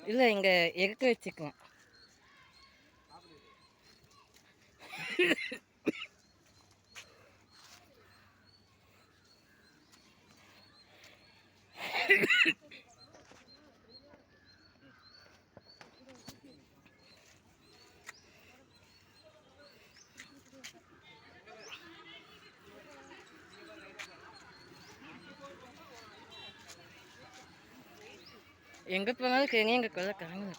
இல்லை இங்கே எதுக்க வச்சுக்கலாம். எங்கே போனாலும் கேங்க எங்கள் கொள்ள காங்க.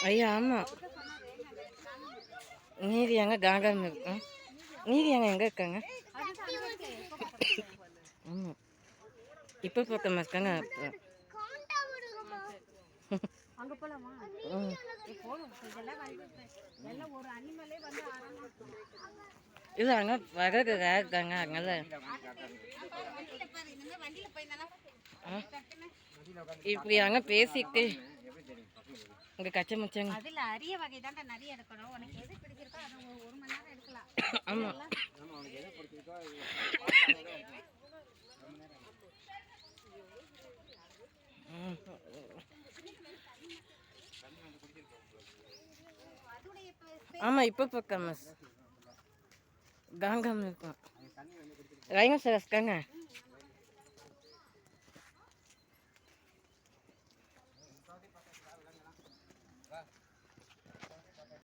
ஐயா ஆமாம், நீதி அங்கே காங்காமல் இருக்கும். நீதி அங்கே எங்கே இருக்காங்க? ஆமாம், இப்போ பக்கமாக இருக்காங்க. அங்க போலாமா? இல்லை அங்கே வர்றதுக்கு இருக்காங்க. அதனால இப்படி அங்கே பேசிட்டு இங்கே கச்சை முச்சாங்க. அதில் அரிய வகை தான் நிறைய எடுக்கணும். உனக்கு எது பிடிச்சிருக்கோ அதை 1 மணி நேரம் எடுக்கலாம். ஆமாம், ஆமாம். இப்போ பக்கம் காங்காமல் இருக்கும். ரைனோசரஸ் இருக்காங்க.